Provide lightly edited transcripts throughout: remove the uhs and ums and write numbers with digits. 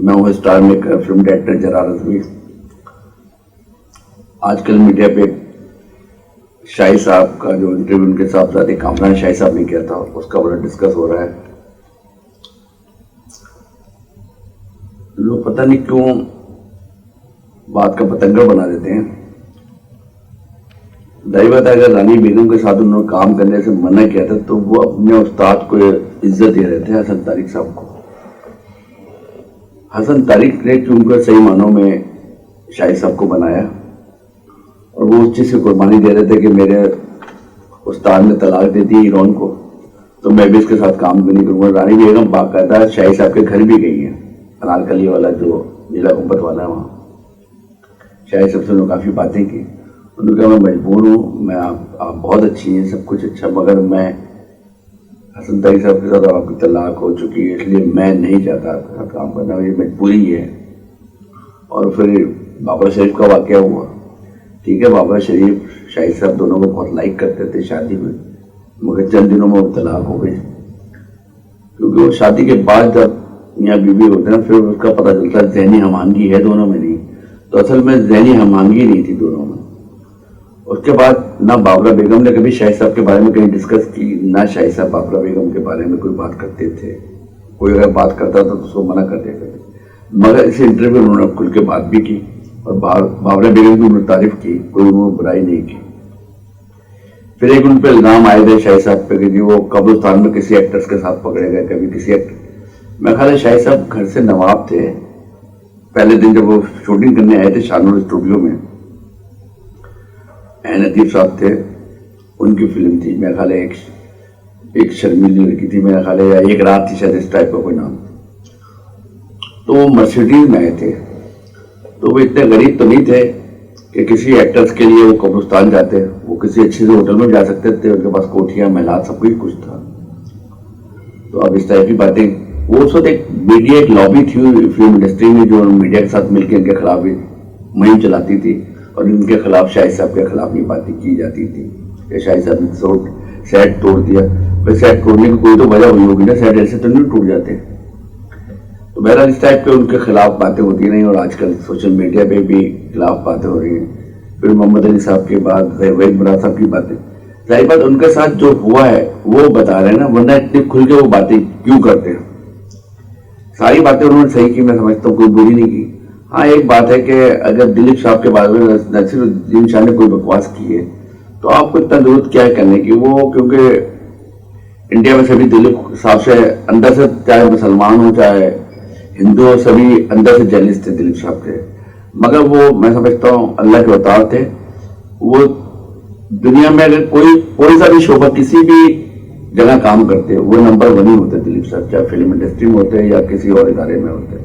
میں ہوں star maker film director Jarrar Rizvi. آج کل میڈیا پہ شاہی صاحب کا جو انٹرویو ان کے صاحبزادے کامران شاہی صاحب نے کیا تھا اس کا بڑا ڈسکس ہو رہا ہے۔ لوگ پتہ نہیں کیوں بات کا پتنگڑ بنا دیتے ہیں۔ ظاہر بات ہے اگر رانی بیگم کے ساتھ انہوں نے کام کرنے سے منع کیا تھا تو وہ اپنے استاد کو عزت دے رہے تھے، حسن طارق صاحب کو۔ حسن طارق نے چونکہ صحیح معنوں میں شاہی صاحب کو بنایا اور وہ اس چیز سے قربانی دے رہے تھے کہ میرے استاد نے طلاق دے دی ایران کو تو میں بھی اس کے ساتھ کام بھی نہیں کروں گا۔ رانی بیگم باقاعدہ شاہی صاحب کے گھر بھی گئی ہیں، انارکلی والا جو ضلع گنبد والا ہے وہاں۔ شاہی صاحب سے انہوں نے کافی باتیں کی، انہوں نے کہا میں مجبور ہوں، میں آپ بہت اچھی ہیں، سب کچھ اچھا، مگر میں حسن طارق صاحب کے ساتھ آپ کی طلاق ہو چکی ہے اس لیے میں نہیں چاہتا آپ کے ساتھ کام کرنا، یہ مجبوری ہے۔ اور پھر بابر شریف کا واقعہ ہوا۔ ٹھیک ہے، بابر شریف شاہی صاحب دونوں کو بہت لائک کرتے تھے شادی میں، مگر چند دنوں میں وہ طلاق ہو گئی، کیونکہ وہ شادی کے بعد جب میاں بیوی ہوتے ہیں پھر اس کا پتہ چلتا ہے ذہنی ہم آہنگی ہے دونوں میں نہیں، تو اصل میں ذہنی ہم آہنگی نہیں تھی دونوں میں۔ اس کے بعد نہ بابرہ بیگم نے کبھی شاہی صاحب کے بارے میں کہیں ڈسکس کی، نہ شاہی صاحب بابرہ بیگم کے بارے میں کوئی بات کرتے تھے۔ کوئی اگر بات کرتا تھا تو اس کو منع کر دیتے تھے، مگر اس انٹرویو میں انہوں نے کھل کے بات بھی کی اور بابرہ بیگم کی انہوں نے تعریف کی، کوئی انہوں نے برائی نہیں کی۔ پھر ایک ان پہ الزام آئے تھے شاہی صاحب پہ کہ جی وہ قبرستان میں کسی ایکٹرس کے ساتھ پکڑے گئے، کبھی کسی ایکٹر، میں خیال ہے شاہی صاحب گھر سے نواب تھے۔ پہلے دن جب وہ شوٹنگ کرنے آئے تھے شاہنور اسٹوڈیو میں، لطیف صاحب تھے، ان کی فلم تھی میرا خیال ہے ایک شرمیلی لڑکی تھی، میرا خیال ہے یا ایک رات تھی شاید، اس ٹائپ کا کوئی نام، تو وہ مرسیڈیز میں آئے تھے۔ تو وہ اتنے غریب تو نہیں تھے کہ کسی ایکٹرس کے لیے وہ قبرستان جاتے، وہ کسی اچھے سے ہوٹل میں جا سکتے تھے، ان کے پاس کوٹھیاں محلات سب کچھ تھا۔ تو اب اس طرح کی باتیں، وہ اس وقت ایک میڈیا ایک لابی تھی فلم انڈسٹری میں جو میڈیا کے ساتھ مل کے ان کے خلاف بھی مہم چلاتی تھی اور ان کے خلاف شاہی صاحب کے خلاف بھی باتیں کی جاتی تھی کہ شاہی صاحب نے سیٹ توڑ دیا۔ پھر سیٹ توڑنے کی کوئی تو وجہ ہوئی ہوگی نا، سیٹ ایسے تو نہیں ٹوٹ جاتے۔ تو بہرحال اس ٹائپ کے ان کے خلاف باتیں ہوتی نہیں، اور آج کل سوشل میڈیا پہ بھی خلاف باتیں ہو رہی ہیں۔ پھر محمد علی صاحب کے بعد وحید مراد صاحب کی باتیں، ظاہر بات ان کے ساتھ جو ہوا ہے وہ بتا رہے ہیں نا، ورنہ اتنے کھل کے وہ باتیں کیوں کرتے ہیں؟ ساری باتیں انہوں نے صحیح کی، میں سمجھتا ہوں کوئی بری نہیں کی۔ ہاں ایک بات ہے کہ اگر دلیپ صاحب کے بارے میں نصیر الدین شاہ نے کوئی بکواس کی ہے تو آپ کو اتنا ضرورت کیا ہے کرنے کی؟ وہ کیونکہ انڈیا میں سبھی دلیپ صاحب سے اندر سے، چاہے مسلمان ہو چاہے ہندو ہو، سبھی اندر سے جیلس تھے دلیپ صاحب کے، مگر وہ میں سمجھتا ہوں اللہ کے اوتار تھے۔ وہ دنیا میں اگر کوئی سا بھی شعبہ کسی بھی جگہ کام کرتے وہ نمبر 1 ہی ہوتے دلیپ صاحب، چاہے فلم انڈسٹری میں ہوتے یا کسی اور ادارے میں ہوتے۔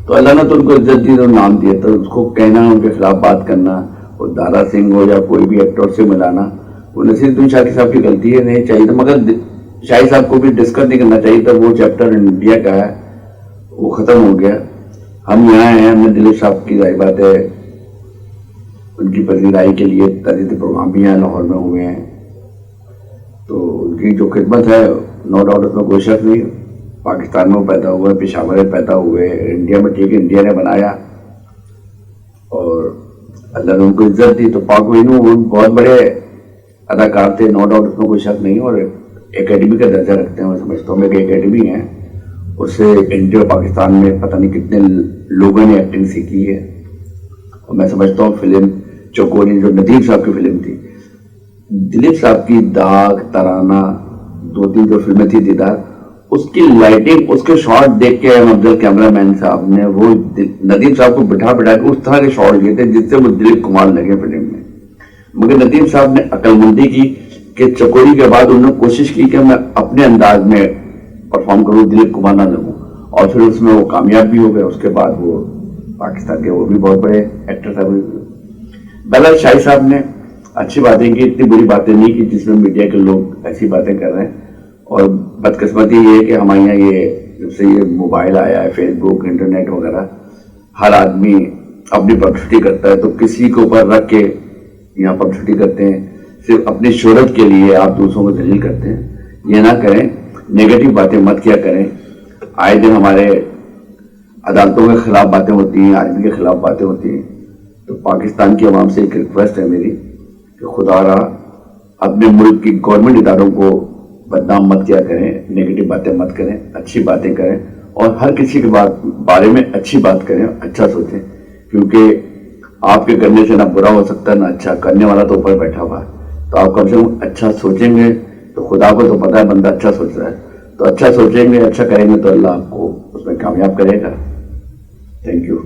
تو اللہ نے تو ان کو عزت دی اور نام دیا، تو اس کو کہنا، ان کے خلاف بات کرنا، وہ دادا سنگھ ہو یا کوئی بھی ایکٹر سے ملانا، وہ نصیر الدین شاہ صاحب کی غلطی ہے، نہیں چاہیے تھا، مگر شاہی صاحب کو بھی ڈسکس نہیں کرنا چاہیے تھا۔ وہ چیپٹر انڈیا کا ہے وہ ختم ہو گیا، ہم یہاں ہیں، ہم نے دلیپ صاحب کی ظاہر بات ہے ان کی پذیرائی کے لیے تعزیتی پروگرام بھی یہاں لاہور میں ہوئے ہیں، تو ان کی جو خدمت ہے نو ڈاؤٹ اس میں کوئی شک نہیں۔ پاکستان میں پیدا ہوئے، پشاور میں پیدا ہوئے، انڈیا میں ٹھیک ہے انڈیا نے بنایا اور اللہ نے ان کو عزت دی، تو پاک وینو وہ بہت بڑے اداکار تھے، نو ڈاؤٹ اس میں کوئی شک نہیں، اور اکیڈمی کا درجہ رکھتے ہیں۔ میں سمجھتا ہوں کہ اکیڈمی ہے، اس سے انڈیا اور پاکستان میں پتہ نہیں کتنے لوگوں نے ایکٹنگ سیکھی ہے، اور میں سمجھتا ہوں فلم چوکوری جو ندیم صاحب کی فلم تھی، دلیپ صاحب کی داغ، ترانہ، 2-3 جو فلمیں تھی دیدار، اس کی لائٹنگ، اس کے شارٹ دیکھ کے افضل کیمرہ مین صاحب نے وہ ندیم صاحب کو بٹھا کے اس طرح کے شارٹ لیے تھے جس سے وہ دلیپ کمار لگے فلم میں۔ مگر ندیم صاحب نے عقل مندی کی کہ چکوری کے بعد انہوں نے کوشش کی کہ میں اپنے انداز میں پرفارم کروں، دلیپ کمار نہ لگوں، اور پھر اس میں وہ کامیاب بھی ہو گئے۔ اس کے بعد وہ پاکستان کے وہ بھی بہت بڑے ایکٹر تھے۔ بہرحال شاہی صاحب نے اچھی باتیں کی، اتنی بری باتیں نہیں کی جس میں میڈیا کے لوگ ایسی باتیں کر رہے ہیں۔ اور بدقسمتی یہ ہے کہ ہمارے یہاں یہ جب سے یہ موبائل آیا ہے، فیس بک، انٹرنیٹ وغیرہ، ہر آدمی اپنی پبلسٹی کرتا ہے، تو کسی کے اوپر رکھ کے یہاں پبلسٹی کرتے ہیں، صرف اپنی شہرت کے لیے آپ دوسروں کو ذلیل کرتے ہیں۔ یہ نہ کریں، نیگیٹو باتیں مت کیا کریں۔ آئے دن ہمارے عدالتوں کے خلاف باتیں ہوتی ہیں, آرمی کے خلاف باتیں ہوتی ہیں. تو پاکستان کی عوام سے ایک ریکویسٹ ہے میری کہ خدا را اپنے ملک کی گورنمنٹ اداروں کو بدنام مت کیا کریں, نیگیٹو باتیں مت کریں, اچھی باتیں کریں, اور ہر کسی کے بارے میں اچھی بات کریں, اچھا سوچیں, کیونکہ آپ کے کرنے سے نہ برا ہو سکتا نہ اچھا. کرنے والا تو اوپر بیٹھا ہوا ہے, تو آپ کم سے کم اچھا سوچیں گے تو خدا کو تو پتا ہے بندہ اچھا سوچ رہا ہے, تو اچھا سوچیں گے, اچھا کریں گے تو اللہ آپ کو اس میں کامیاب کرے گا. Thank you.